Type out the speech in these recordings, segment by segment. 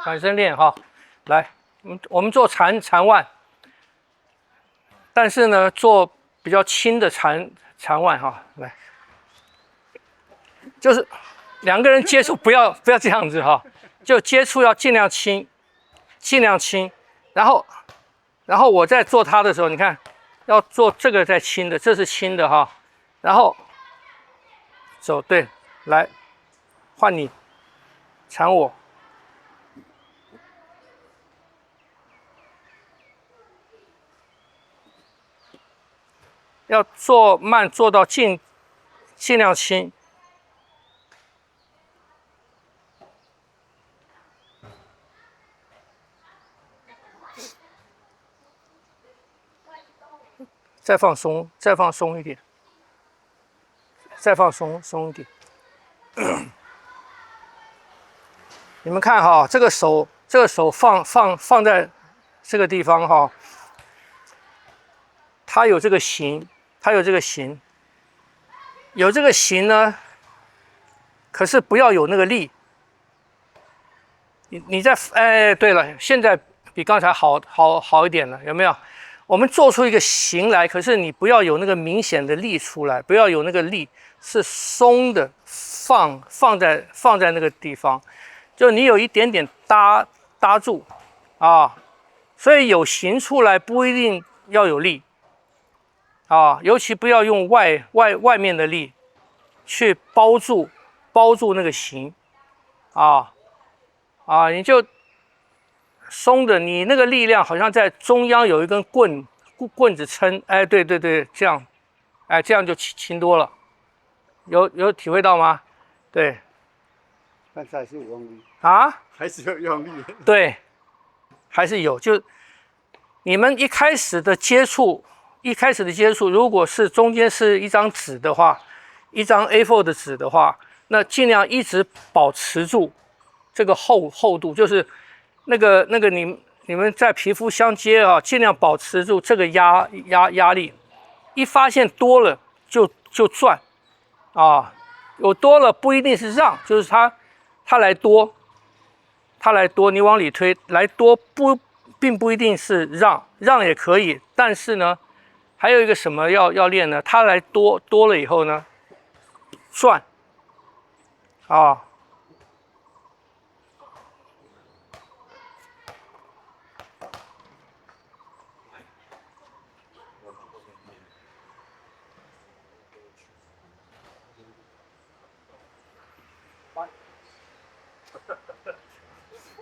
反身练哈。来，我们做缠腕，但是呢，做比较轻的缠腕哈。来，就是两个人接触不要这样子哈，就接触要尽量轻，尽量轻。然后我在做它的时候，你看要做这个在轻的，这是轻的哈。然后手对，来换你缠我。要做慢，做到尽量轻。再放松，再放松一点，再放松一点。你们看哈，这个手放在这个地方哈，它有这个形，有这个形呢，可是不要有那个力。你在对了，现在比刚才好一点了，有没有？我们做出一个形来，可是你不要有那个明显的力出来，不要有那个力，是松的，放在那个地方，就你有一点点搭住啊，所以有形出来不一定要有力啊，尤其不要用外面的力去包住那个形啊，你就松的，你那个力量好像在中央有一根棍子撑，哎，对，这样，哎，这样就轻多了，有体会到吗？对，但是还是有用力啊，还是有用力，对，还是有，就你们一开始的接触，如果是中间是一张纸的话，一张 A4 的纸的话，那尽量一直保持住这个厚度，就是那个你们在皮肤相接啊，尽量保持住这个压力。一发现多了就转啊，有多了不一定是让，就是它来多，你往里推来多并不一定是让也可以，但是呢，还有一个什么要练呢？它来多了以后呢，转啊。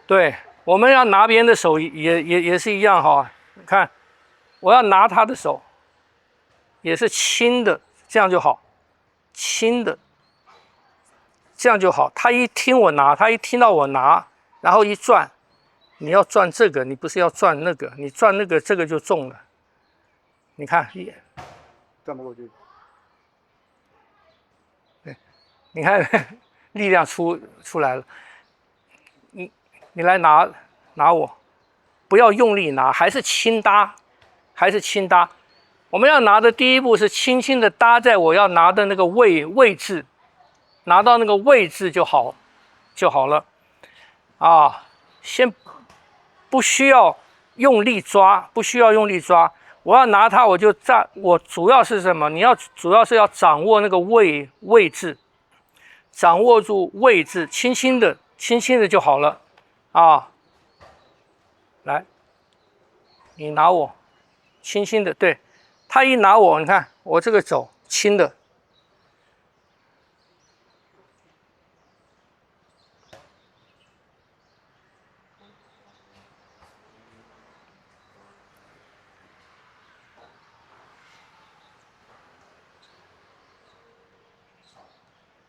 对，我们要拿别人的手也是一样哈。看，我要拿他的手，也是轻的，这样就好，轻的，这样就好。他一听到我拿，然后一转，你要转这个，你不是要转那个，你转那个这个就中了。你看，转不过去。对，你看力量出来了。你来拿我，不要用力拿，还是轻搭。我们要拿的第一步是轻轻的搭在我要拿的那个位置，拿到那个位置就好了啊。先不需要用力抓，我要拿它，我主要是什么？主要是要掌握那个位置，掌握住位置，轻轻的就好了啊。来，你拿我，轻轻的，对，他一拿我，你看我这个手轻的，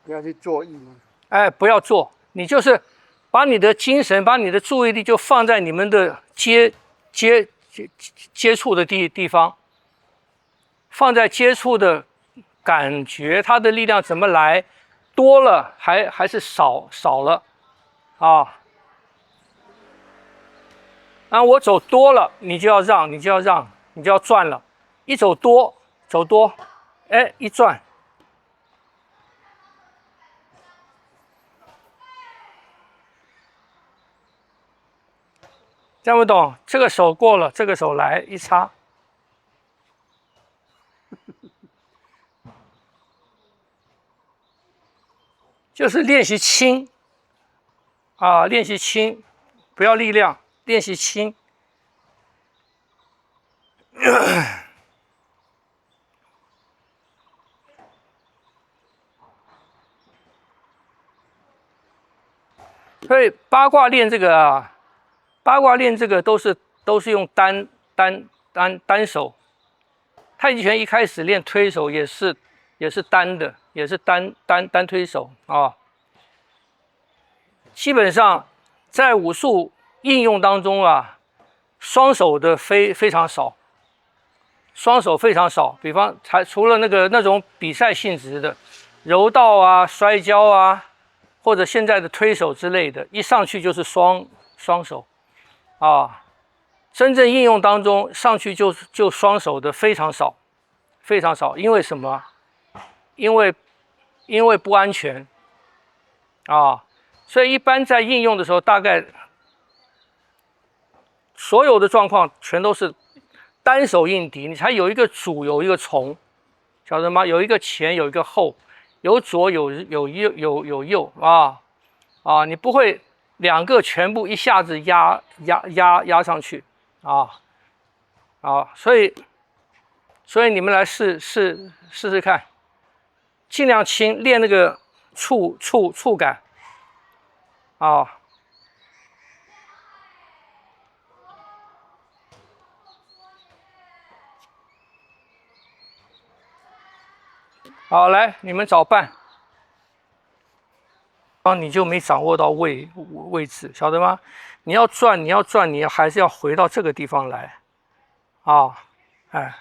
不要去做意吗？哎，不要做，你就是把你的精神、把你的注意力就放在你们的接触的地方，放在接触的感觉，它的力量怎么来，多了还是少了啊？我走多了，你就要让，你就要转了，一走多，哎，一转。这样不懂？这个手过了，这个手来一插，就是练习轻啊，练习轻，不要力量，练习轻。所以八卦练这个啊，八卦练这个都是用单手。太极拳一开始练推手也是单的，也是单推手啊。基本上在武术应用当中啊，双手的非常少，双手非常少。比方除了那种比赛性质的柔道啊、摔跤啊，或者现在的推手之类的，一上去就是双手啊。真正应用当中上去就双手的非常少，非常少。因为什么？因为不安全啊。所以一般在应用的时候，大概所有的状况全都是单手应敌，你才有一个主，有一个从，晓得吗？有一个前，有一个后，有左有右啊，你不会两个全部一下子压上去啊，所以你们来试试看，尽量轻，练那个触感啊。好，来，你们找伴。你就没掌握到位置，晓得吗？你要转，你还是要回到这个地方来啊，哎。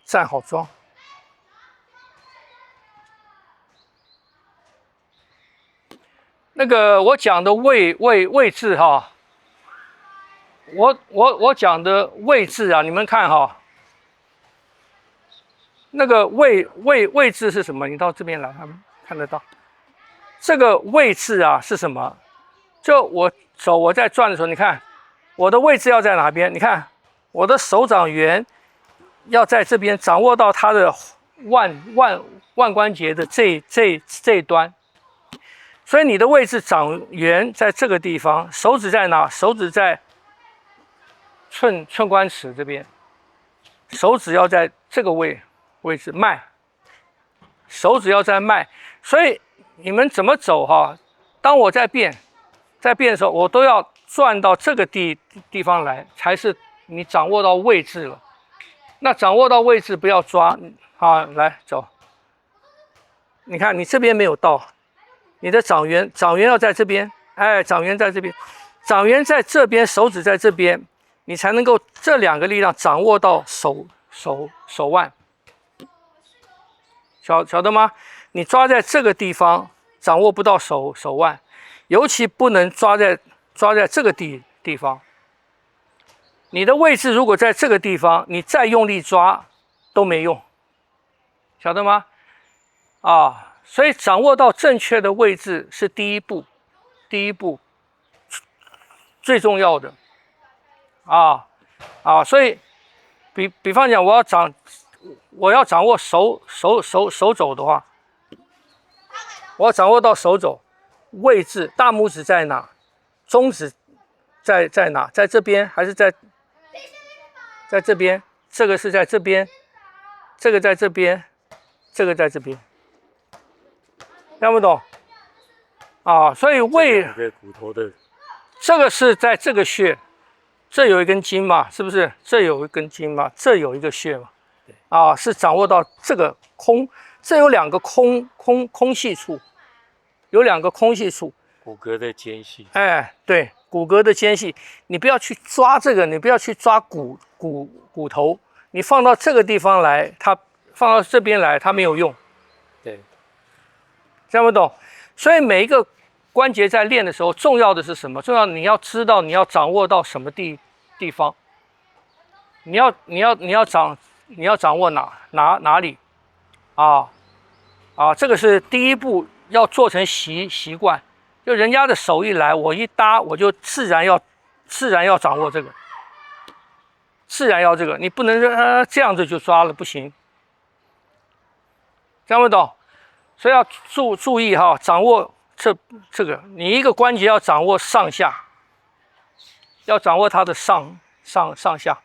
站好桩。那个我讲的位置哈，我讲的位置啊，你们看哈，那个位置是什么？你到这边来，看得到。这个位置啊是什么？就我在转的时候，你看我的位置要在哪边？你看我的手掌缘要在这边，掌握到它的腕关节的这一端。所以你的位置掌缘在这个地方，手指在哪？手指在寸关尺这边，手指要在这个位置脉，手指要在脉。所以你们怎么走哈？当我在变的时候，我都要转到这个地方来，才是你掌握到位置了。那掌握到位置不要抓啊，来走。你看你这边没有到。你的掌缘要在这边，哎，掌缘在这边，掌缘在这边，手指在这边，你才能够这两个力量掌握到手腕，晓得吗？你抓在这个地方，掌握不到手腕，尤其不能抓在这个地方。你的位置如果在这个地方，你再用力抓都没用，晓得吗？啊。所以掌握到正确的位置是第一步最重要的所以比方讲，我要掌握手肘的话，我要掌握到手肘位置，大拇指在哪，中指在哪，在这边还是在这边？这个是在这边，这个在这边，这个在这边。听不懂啊？所以骨头的，这个是在这个穴，这有一根筋嘛，是不是？这有一根筋嘛，这有一个穴嘛，是掌握到这个空，这有两个空隙处，有两个空隙处，骨骼的间隙。哎，对，骨骼的间隙，你不要去抓这个，你不要去抓骨头，你放到这个地方来，它放到这边来，它没有用。对。听不懂，所以每一个关节在练的时候，重要的是什么？重要你要知道你要掌握到什么地方，你要掌握哪里啊？啊，这个是第一步，要做成习惯。就人家的手一来，我一搭，我就自然要掌握这个，自然要这个，你不能这样子就抓了，不行。听不懂？所以要注意哈，掌握这个，你一个关节要掌握上下，要掌握它的上下。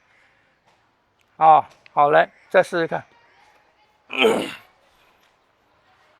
啊，好，来再试试看。